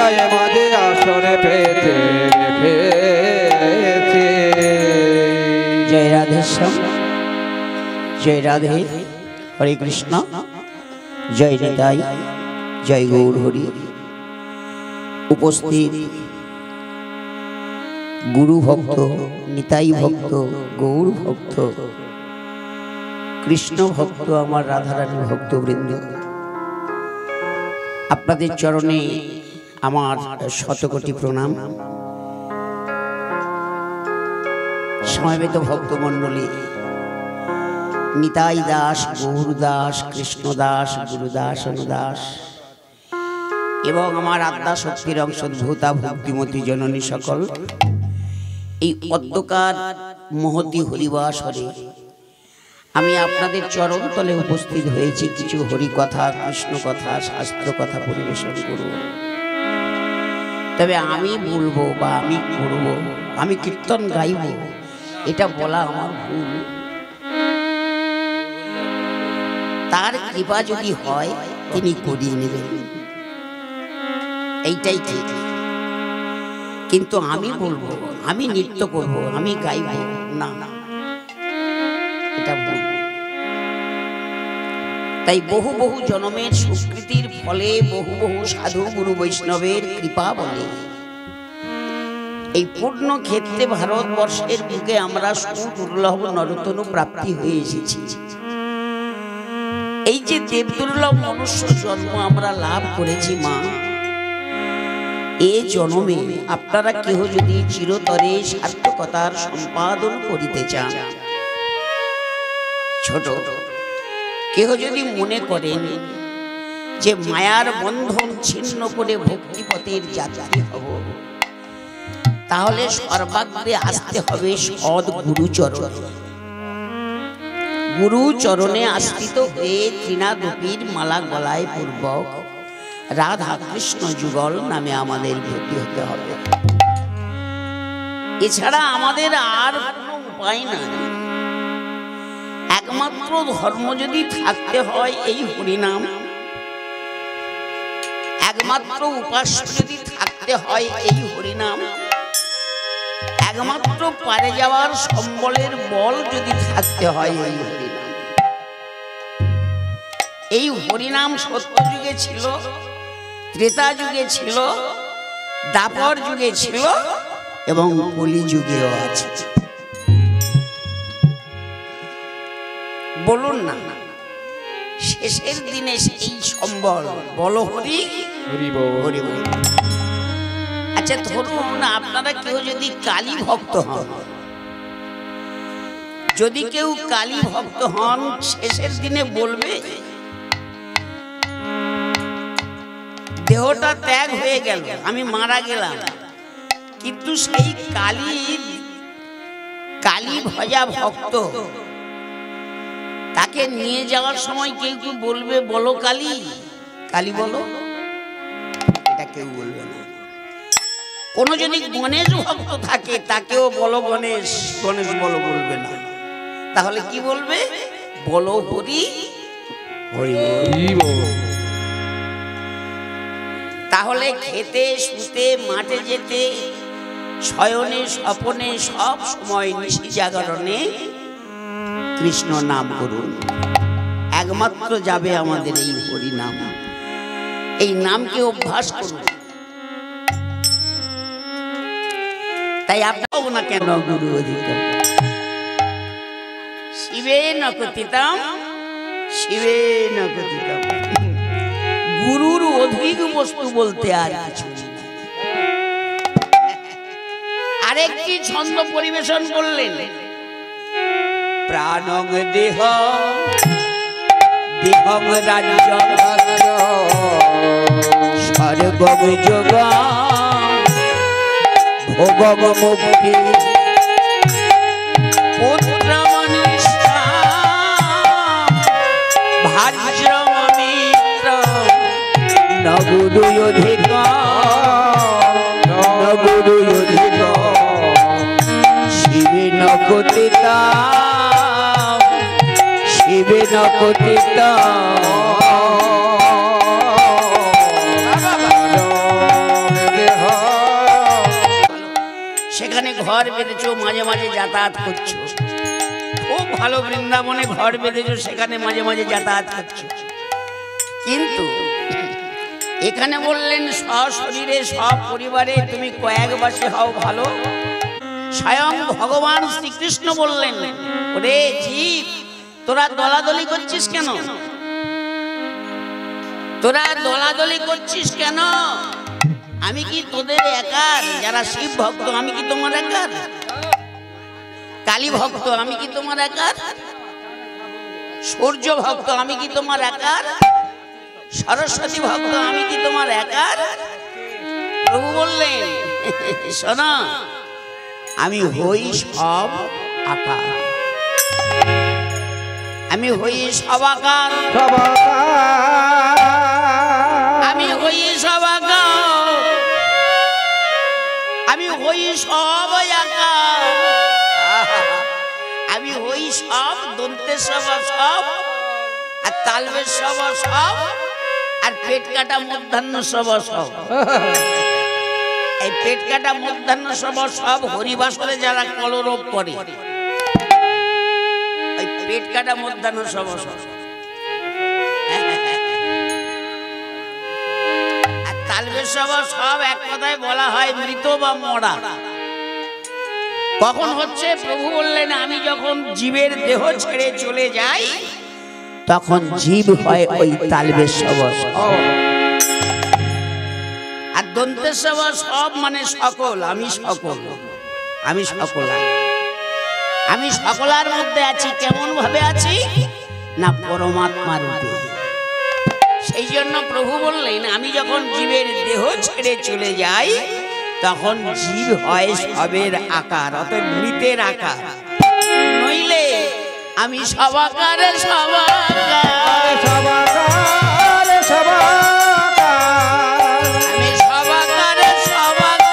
হৃদয়ে মাঝে আসনে পেতে রেখেছে। জয় রাধেশ্যাম, জয় রাধে, হরে কৃষ্ণ, জয় নিতাই, জয় গৌর হরি। উপস্থিত গুরু ভক্ত, নিতাই ভক্ত, গৌর ভক্ত, কৃষ্ণ ভক্ত, আমার রাধারানী ভক্তবৃন্দ, আপনাদের চরণে আমার শতকোটি প্রণাম। সমবেত ভক্তমণ্ডলী, নিতাই দাস, গৌর দাস, কৃষ্ণ দাস, গুরুদাস, অনুদাস এবং আমার আত্মা শক্তির অংশভূতা ভক্তিমতী জননী সকল, এই অদ্যকার মহতি হরিবাসরে আমি আপনাদের চরণ তলে উপস্থিত হয়েছি কিছু হরি কথা, কৃষ্ণ কথা, শাস্ত্র কথা পরিবেশন করব। তবে আমি বলবো বা আমি করব, আমি কীর্তন গাইব, এটা বলা আমার ভুল। তার কৃপা যদি হয় তিনি করিয়ে নেবেন, এইটাই ঠিক। কিন্তু আমি বলবো, আমি নৃত্য করব, আমি গাইব না, এটা ভুল। তাই বহু বহু জন্মের সুকৃতির ফলে, বহু বহু সাধু গুরু বৈষ্ণবের কৃপা বলে এই পূর্ণ ক্ষেত্রে ভারতবর্ষের বুকে আমরা সুদুর্লভ নরতনু প্রাপ্তি হয়ে এসেছি। এই যে দেবদুর্লভ মনুষ্য জন্ম আমরা লাভ করেছি মা, এ জন্মে আপনারা কেহ যদি চিরতরে সার্থকতার সম্পাদন করিতে চান, ছোট কেহ যদি মনে করেন যে মায়ার বন্ধন ছিন্ন করে ভক্তিপথের যাত্রী হব, তাহলে সর্বাগ্রে আসতে হবে সৎ গুরুচরণে। গুরুচরণে আশ্রিত হয়ে তৃণাদুপীর মালা গলায় পূর্বক রাধা কৃষ্ণ যুগল নামে আমাদের ভর্তি হতে হবে। এছাড়া আমাদের আর কোনো উপায় নাই। একমাত্র ধর্ম যদি থাকতে হয় এই হরিনাম, একমাত্র উপাস্য যদি থাকতে হয় এই হরিনাম, একমাত্র পারে যাওয়ার সম্বলের বল যদি থাকতে হয় এই হরিনাম। এই হরিনাম সত্য যুগে ছিল, ত্রেতা যুগে ছিল, দ্বাপর যুগে ছিল এবং কলি যুগেও আছে। বলুন না, শেষের দিনে সেই সম্বল বল হরি হরি বল। আচ্ছা ধরুন আপনারা কেউ যদি কালী ভক্ত হন, যদি কেউ কালী ভক্ত হন, শেষের দিনে বলবে দেহটা ত্যাগ হয়ে গেল, আমি মারা গেলাম, কিন্তু সেই কালী ভজা ভক্ত তাকে নিয়ে যাওয়ার সময় কেউ কেউ বলবে বলো কালী, কালী বলো, এটা কেউ বলবে না। কোন যদি গণেশ ভক্ত থাকে তাকেও বলো গণেশ, গণেশ বলো বলবে না। তাহলে কি বলবে? বলো হরি হরি বল। তাহলে খেতে শুতে মাঠে যেতে শয়নে স্বপনে সব সময় নিশি জাগরণে কৃষ্ণ নাম করুন। একমাত্র যাবে আমাদের এই হরি নাম। এই নামকে অভ্যাস করুন। তাই আপনাও না কেন গুরু অধিকার শিবে নকতিতাম, শিবে নকতিতাম। গুরুর অধিক বস্তু বলতে আর কিছু নেই। আরেকটি ছন্দ পরিবেশন করলেন, প্রাণং দেহ দেহং রাজ্য স্বর্গং যোগং ভোগং মুক্তি পুত্রমনিষ্ঠা ভাজ্যং মিত্র ন গুরুয়ধিক শিবে নকতিতা, শিবে নকতিতা। ঘর বেঁধেছো, মাঝে মাঝে যাতায়াত করছো, খুব ভালো বৃন্দাবনে ঘর বেঁধেছো, সেখানে মাঝে মাঝে যাতায়াত করছো, কিন্তু এখানে বললেন সশরীরে সব পরিবারে তুমি কয়েক বাসে হও ভালো। স্বয়ং ভগবান শ্রীকৃষ্ণ বললেন, ওরে জীব, তোরা দলাদলি করছিস কেন? তোরা দলাদলি করছিস কেন? আমি কি তোদের একার? যারা শিব ভক্ত, আমি কি তোমার একার? কালী ভক্ত, আমি কি তোমার একার? সূর্য ভক্ত, আমি কি তোমার একার? সরস্বতী ভক্ত, আমি কি তোমার একার? প্রভু বললেন, শোনো, আমি হই সব আকার, আমি হই সব আকার, আমি হই সব আকার, আমি হই সব আকার, আমি হই সব, দন্তের সব সব, আর তালবের সব সব, আর পেট কাটা মধ্যাহ্ন সব সব। এই পেট কাটা মধ্যাহ্ন সব সব হরিবাসরে যারা কলরব করে, ওই পেট কাটা মধ্যাহ্ন সব সব। আর তালবের সব সব এক কথায় বলা হয় মৃত বা মরা। কখন হচ্ছে? প্রভু বললেন, আমি যখন জীবের দেহ ছেড়ে চলে যাই, তখন জীব হয় ওই তালবের সব সব। আর দন্তের সব সব মানে সকল, আমি সকল, আমি সকল, আমি সকলার মধ্যে আছি। কেমন ভাবে আছি? না পরমাত্মার রূপে। সেই জন্য প্রভু বললেন, আমি যখন জীবের দেহ ছেড়ে চলে যাই, তখন জীব হয় সবের আকার, অর্থাৎ মৃতের আকার। নইলে আমি সবাকারে সবাকার, আমি সবাকারে সবাকার,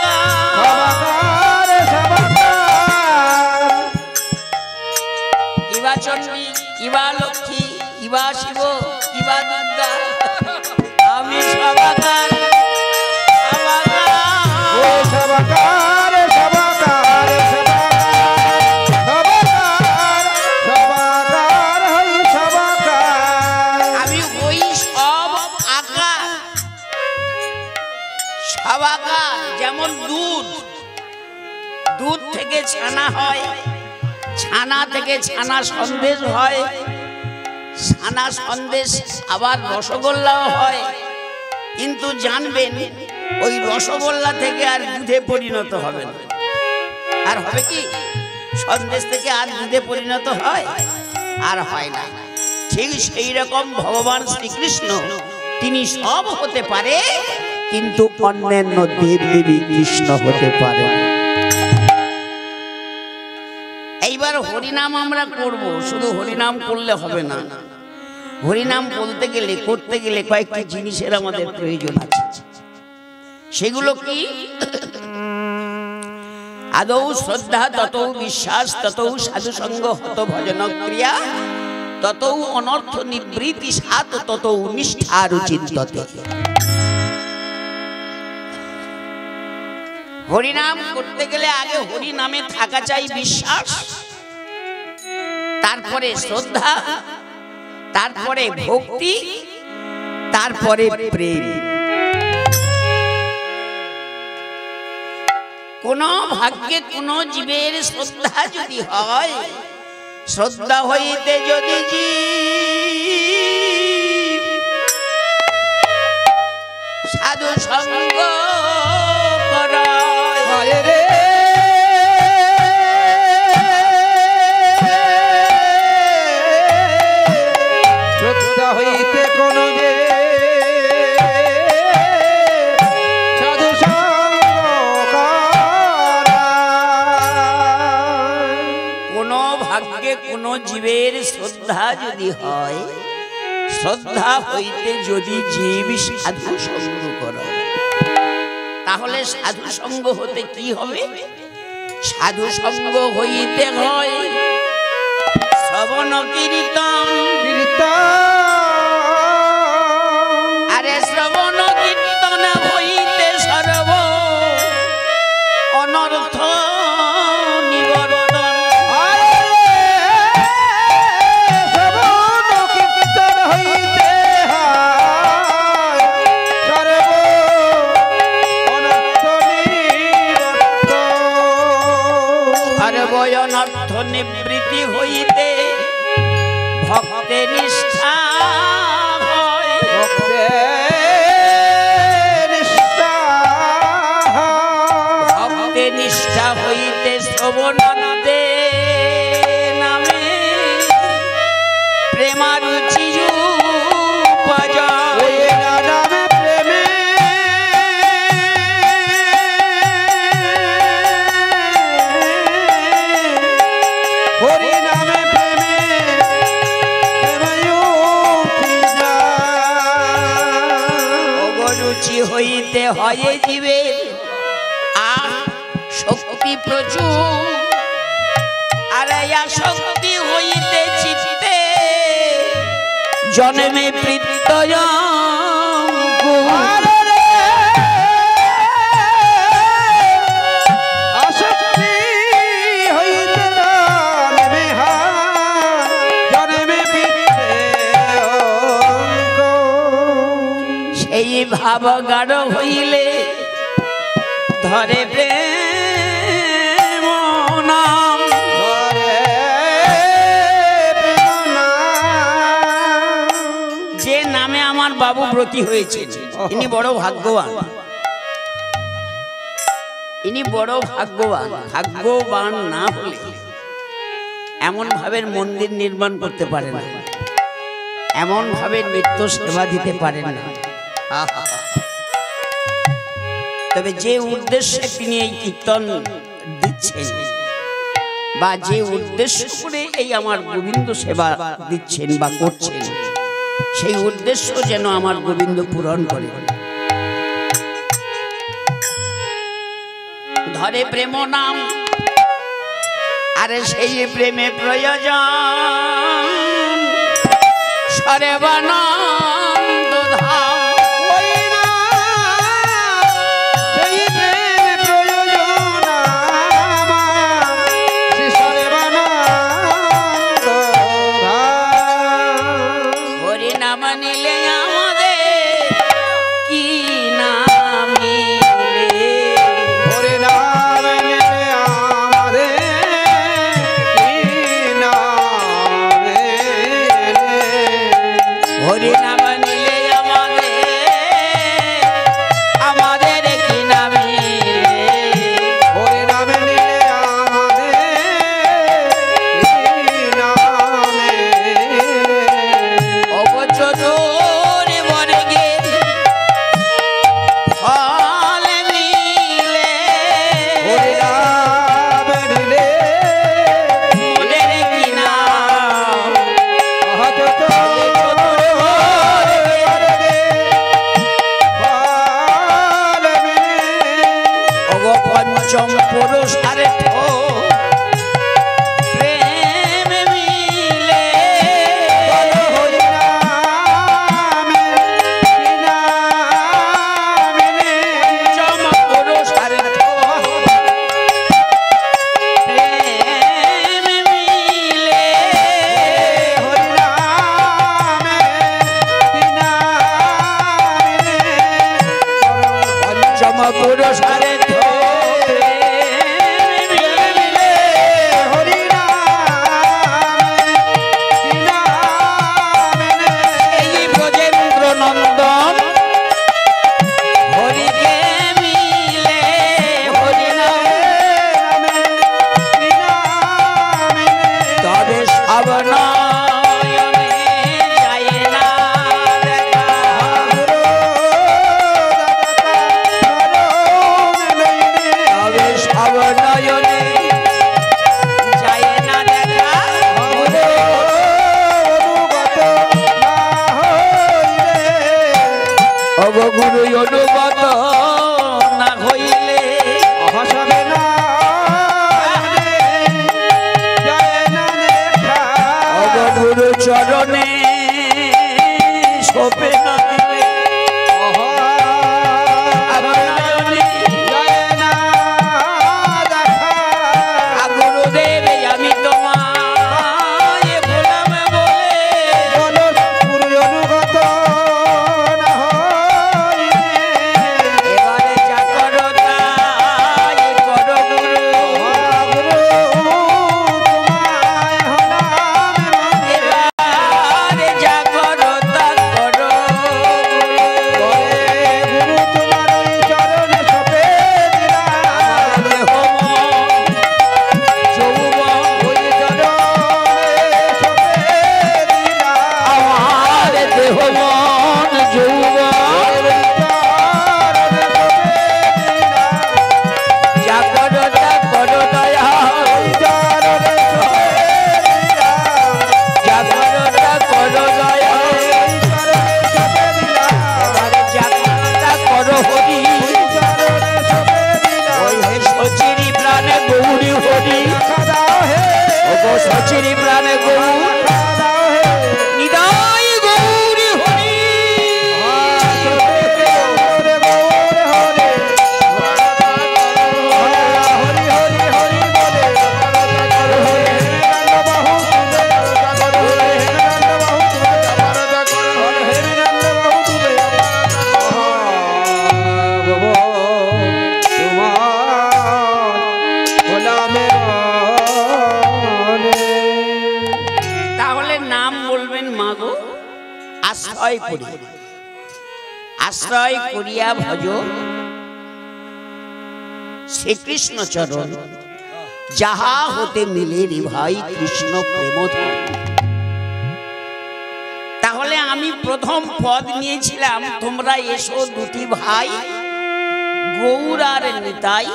কিবা চণ্ডী, কিবা লক্ষ্মী, কিবা শিব, কিবা দুর্গা, আমি সবাকার যেমন দুধ, দুধ থেকে ছানা হয়, ছানা থেকে ছানা সন্দেশ হয়, ছানা সন্দেশ আবার রসগোল্লাও হয়। কিন্তু জানবেন, ওই রসগোল্লা থেকে আর দুধে পরিণত হবে না। আর হবে কি? সন্দেশ থেকে আর দুধে পরিণত হয়? আর হয় না। ঠিক সেই রকম ভগবান শ্রীকৃষ্ণ, তিনি সব হতে পারে, কিন্তু অন্যান্য দেবদেবী কৃষ্ণ হতে পারে। এইবার হরিনাম আমরা করব, শুধু হরিনাম করলে হবে না। হরিনাম বলতে গেলে, করতে গেলে কয়েকটি জিনিসের আমাদের প্রয়োজন আছে। সেগুলো কি? আদৌ শ্রদ্ধা, ততৌ বিশ্বাস, ততৌ সাধুসঙ্গ, হত ভজন ক্রিয়া, ততৌ অনর্থ নিবৃত্তি সাত, ততৌ নিষ্ঠার চিন্ততে। হরিনাম করতে গেলে আগে হরিনামে থাকা চাই বিশ্বাস, তারপরে শ্রদ্ধা, তারপরে ভক্তি, তারপরে প্রেম। কোন ভাগ্যে কোন জীবের শ্রদ্ধা যদি হয়, শ্রদ্ধা হইতে যদি জীব সাধু সঙ্গ করায়, শ্রদ্ধা হইতে কোন যে সাধু সঙ্গ করায়। কোন ভাগ্যে কোন জীবের শ্রদ্ধা যদি হয়, শ্রদ্ধা হইতে যদি জীব সাধু সঙ্গ করে, তাহলে সাধু সঙ্গ হতে কি হবে? সাধু সঙ্গ হইতে হয় শ্রবণ কীর্তন, আরে শ্রবণ কীর্তন হইতে সর্ব অনর্থ অনর্থ নিবৃত্তি হইতে ভক্তের নিষ্ঠা হয়। ভক্তের নিষ্ঠা হইতে শ্রবণানন্দে নামে প্রেমারুচি উপজয়। অগরুচি হইতে হয় জীবের শক্তি প্রচুর, আর শক্তি হইতে চিত্তে জন্মে প্রত্যয়। সেই ভাব গাঢ় হইলে ধরে প্রেম নাম। যে নামে আমার বাবু ব্রতী হয়েছে ইনি বড় ভাগ্যবান, ইনি বড় ভাগ্যবান। ভাগ্যবান না হলে এমন ভাবে মন্দির নির্মাণ করতে পারেন না, এমন ভাবে নিত্য সেবা দিতে পারেন না। তবে যে উদ্দেশ্যে তিনি এই কীর্তন দিচ্ছেন বা যে উদ্দেশ্য করে এই আমার গোবিন্দ সেবা দিচ্ছেন বা করছেন, সেই উদ্দেশ্য যেন আমার গোবিন্দ পূরণ করে। ধরে প্রেম নাম, আরে সেই প্রেমে প্রয়োজন সর্বানন্দ ধাম। আশ্রয় করিয়া ভজ শ্রীকৃষ্ণ চরণ, যাহা হতে মিলে রে ভাই কৃষ্ণ প্রেমধন। তাহলে আমি প্রথম পদ নিয়েছিলাম, তোমরা এসো দুটি ভাই গৌর আর নিতাই,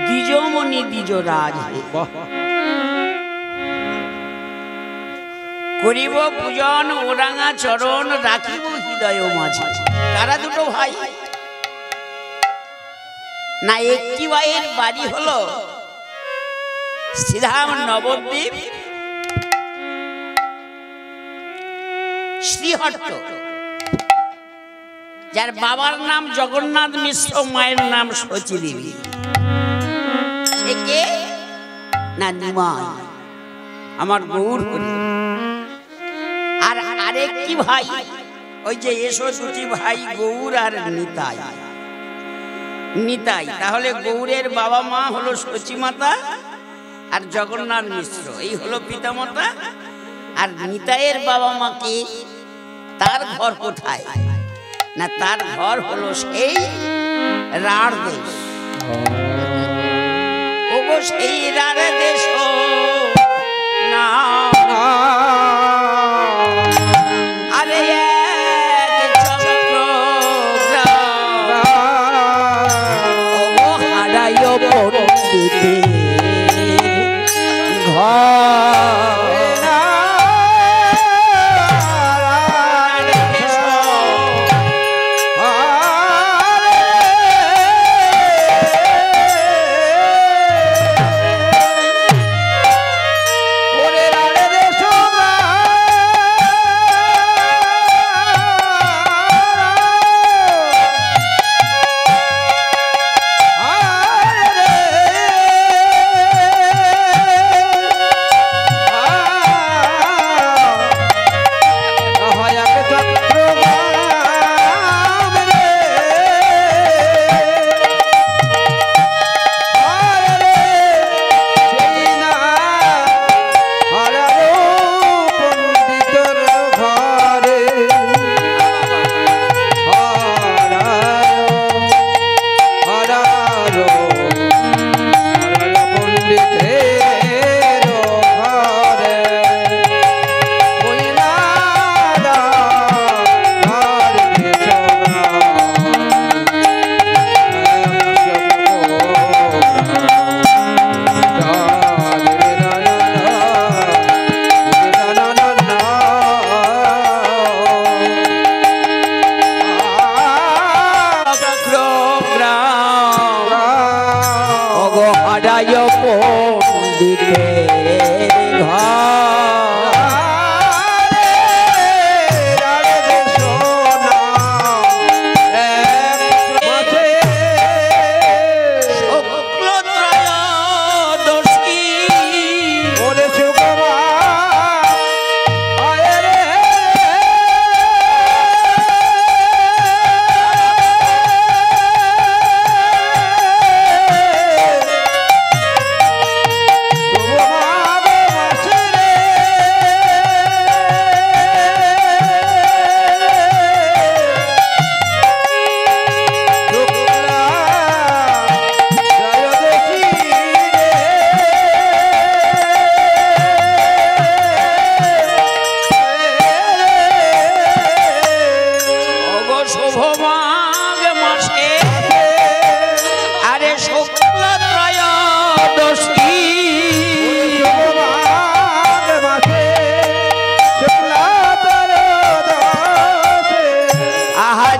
দ্বিজমণি দ্বিজরাজ করিব পূজন ওরাঙা চরণ, রাখিব হৃদয় মাঝে। কারা দুটো ভাই? না, একটি ভাইয়ের বাড়ি হলো শ্রীধাম নবদ্বীপ শ্রীহট্ট, যার বাবার নাম জগন্নাথ মিশ্র, মায়ের নাম শচী দেবী। সে কে? না, নিমাই, আমার গৌর। আর আরেকটি ভাই, ওই যে এসো দুটি ভাই গৌর আর নিতাই। নিতাই, তাহলে গৌরের বাবা মা হলো শচী মাতা আর জগন্নাথ মিশ্র, এই হলো পিতামাতা। আর নিতাইয়ের বাবা মাকে, তার ঘর কোথায়? না, তার ঘর হলো সেই রাঢ় দেশ। ওগো সেই রাঢ় দেশ না, আরে এক চক্রগ্রাম, ওগো হারায় পণ্ডিতের ঘর।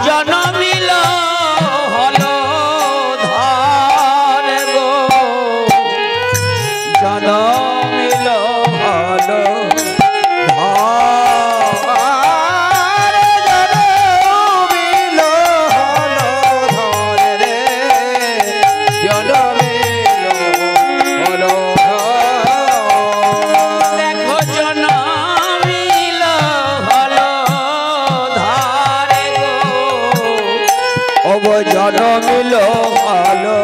জনমিল ভালো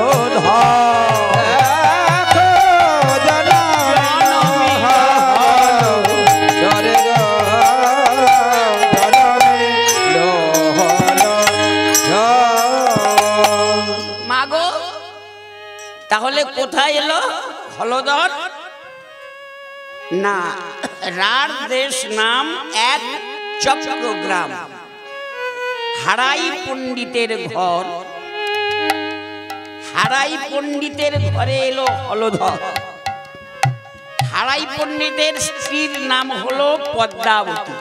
তাহলে কোথায় এলো হলধর? না, রার দেশ নাম এক চক্রগ্রাম। হারাই পণ্ডিতের ঘর, হারাই পণ্ডিতের ঘরে এলো হলধর। হারাই পণ্ডিতের স্ত্রীর নাম হলো পদ্মাবতী।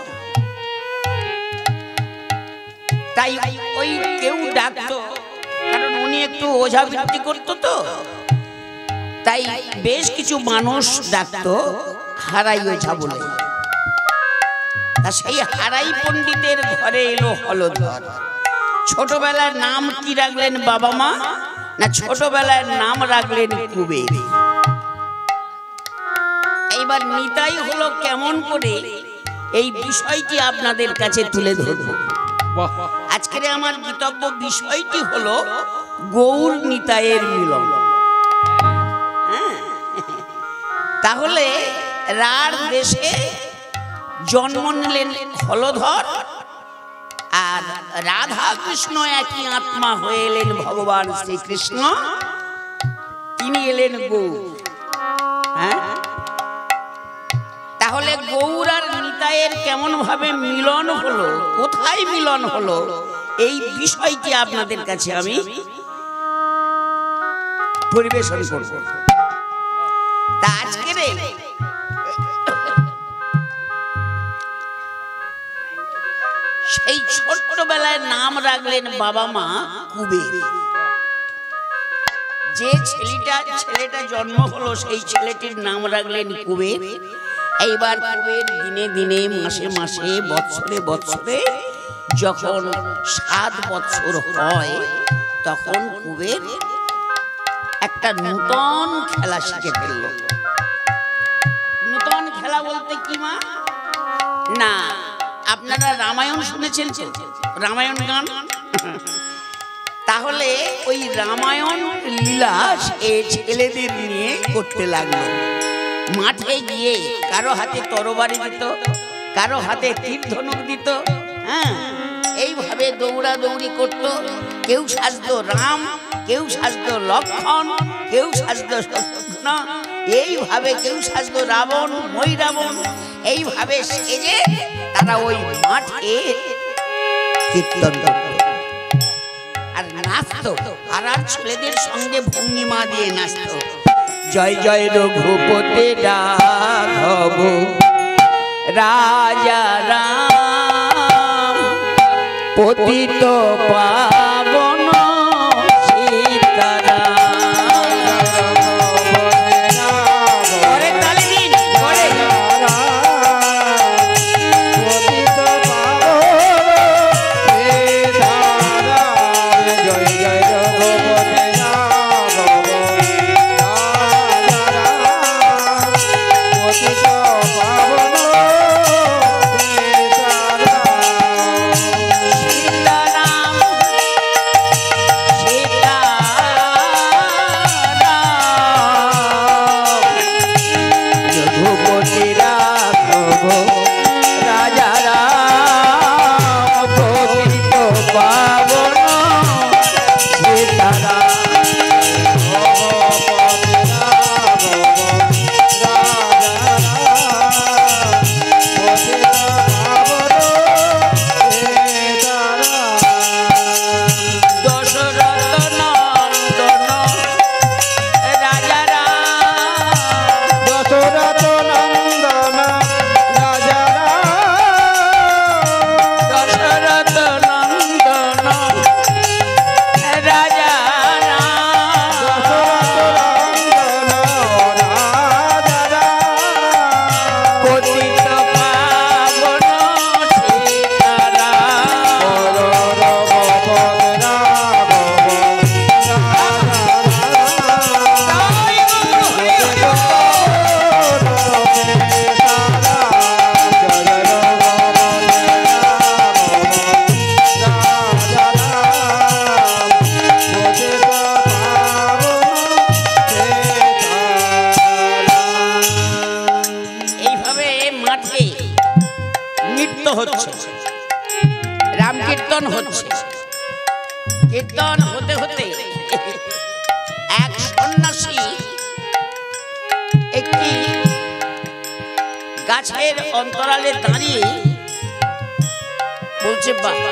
তাই ওই কেউ ডাকতো, কারণ উনি একটু ওঝাবৃত্তি করতো তো, তাই বেশ কিছু মানুষ ডাকতো হারাই ওঝা বলে। তা সেই হারাই পণ্ডিতের ঘরে এলো হলধর। ছোটবেলার নাম কি রাখলেন বাবা মা? না, ছোটবেলার নাম রাখলেন কুবের। এইবার নিতাই হলো কেমন করে, এই বিষয়টি আপনাদের কাছে তুলে ধরব। আজকের আমার গীতব্য বিষয়টি হলো গৌর নিতাইয়ের মিলন। তাহলে রার দেশে জন্ম নিলেন হলধর, আর রাধা কৃষ্ণ একই আত্মা হয়ে এলেন ভগবান শ্রীকৃষ্ণ। তিনি এলেন গৌর। হ্যাঁ, তাহলে গৌর আর নিতাইয়ের কেমন ভাবে মিলন হলো, কোথায় মিলন হলো, এই বিষয়টি আপনাদের কাছে আমি পরিবেশন করব। তা আজকের সেই ছোট্টবেলায় নাম রাখলেন বাবা মা কুবের। যে ছেলেটা জন্ম হলো সেই ছেলেটির নাম রাখলেন কুবের। এইবার কুবের দিনে দিনে, মাসে মাসে, বৎসরে বৎসরে যখন 7 বৎসর হয়, তখন কুবের একটা নূতন খেলা শিখে ফেলল। নূতন খেলা বলতে কি মা? না, আপনারা রামায়ণ শুনেছেন তো, রামায়ণ গান? তাহলে ওই রামায়ণ লীলা সে ছেলেদের নিয়ে করতে লাগলো। মাঠে গিয়ে কারো হাতে তরবারি দিত, কারো হাতে তীর ধনুক দিত। হ্যাঁ, এইভাবে দৌড়াদৌড়ি করত। কেউ সাজতো রাম, কেউ সাজতো লক্ষ্মণ, কেউ সাজতো শত্রুঘ্ন, এইভাবে কেউ সাজতো রাবণ, মই রাবণ। এইভাবে সেজে তারা ওই মাঠে কীর্তন করত আর নাচতো, আর ছেলেদের সঙ্গে ভঙ্গিমা দিয়ে নাচতো। জয় জয় রঘুপতি রাঘব রাজা রাম, পতিত পাবন সীতারাম। রাজা গাছের অন্তরালে দাঁড়িয়ে বলছে, বাবা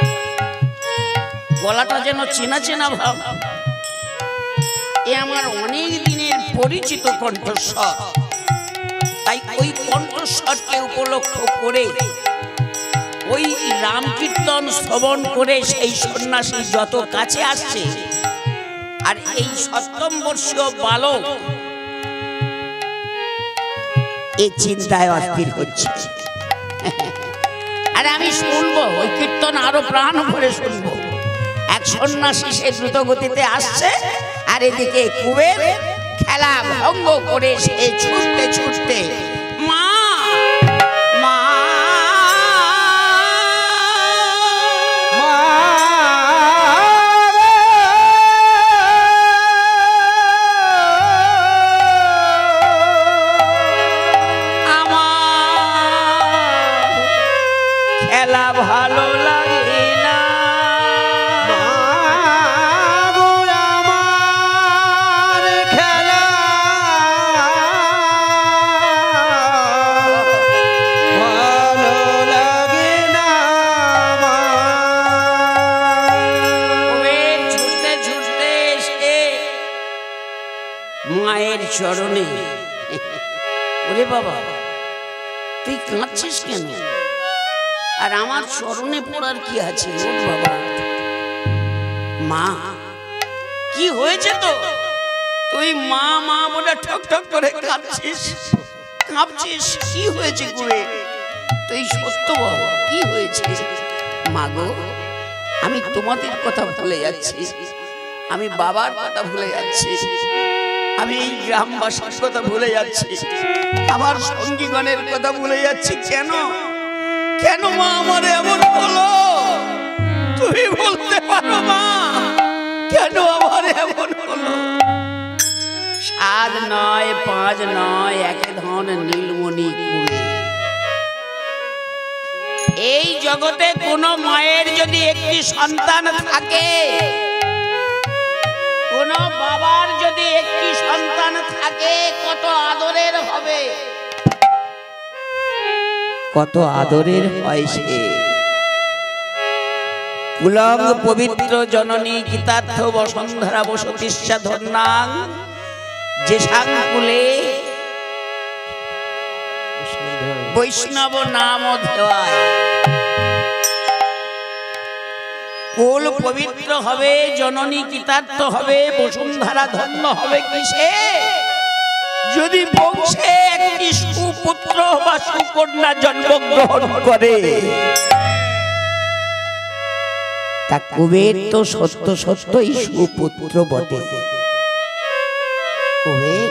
গলাটা যেন চেনা চেনা ভাব, এ আমার অনেক দিনের পরিচিত কণ্ঠস্বর। তাই ওই কণ্ঠস্বরকে উপলক্ষ করে ওই রাম কীর্তন শ্রবণ করে সেই সন্ন্যাসী যত কাছে আসছে, আর এই সপ্তম বর্ষীয় বালক এই চিন্তায় অস্থির হচ্ছে। আরে আমি শুনবো ওই কীর্তন, আরো প্রাণ ভরে শুনবো। এক সন্ন্যাসী সে দ্রুত গতিতে আসছে, আর এদিকে কুবের খেলা ভঙ্গ করে সে ছুটতে ছুটতে মা মা খেলা ভালো লাগে না, আমার খেলা ভালো লাগে না। ছুটতে ছুটতে এসে মায়ের চরণে, ওরে বাবা তুই কাঁদছিস কেন? আর আমার চরণে পড়ার কি আছে? ওর বাবা, মা কি হয়েছে তো? তুই মা মা বলে ঠক ঠক করে কাঁদছিস, কাঁপছিস, কি হয়েছে গুয়ে? তুই সত্য বল, কি হয়েছে? মা গো, আমি তোমাদের কথা ভুলে যাচ্ছি, আমি বাবার কথা ভুলে যাচ্ছি, আমি এই গ্রামবাসীর কথা ভুলে যাচ্ছি, আমার সঙ্গীগণের কথা ভুলে যাচ্ছি। কেন কেন মা আমার এমন হলো? তুমি বলতে পারো মা, কেন আমার এমন হলো? 7 নয় 5 নয়, একে ধন নীলমণি কুবে। এই জগতে কোন মায়ের যদি একটি সন্তান থাকে, কোন বাবার যদি একটি সন্তান থাকে, কত আদরের হবে, কত আদরের হয় সে। কুলং পবিত্র জননী গীতার্থ বসুন্ধরা বসতিষ্যা ধন্যাং যেসাং কুলে বৈষ্ণব নাম দেওয়ায়। কুল পবিত্র হবে, জননী কৃতার্থ হবে, বসুন্ধরা ধন্য হবে কিসে? যদি বংশে একটি সুপুত্র বা সুকন্যা জন্মগ্রহণ করে। তা কুবের তো সত্য সত্যই সুপুত্র বটে। কুবের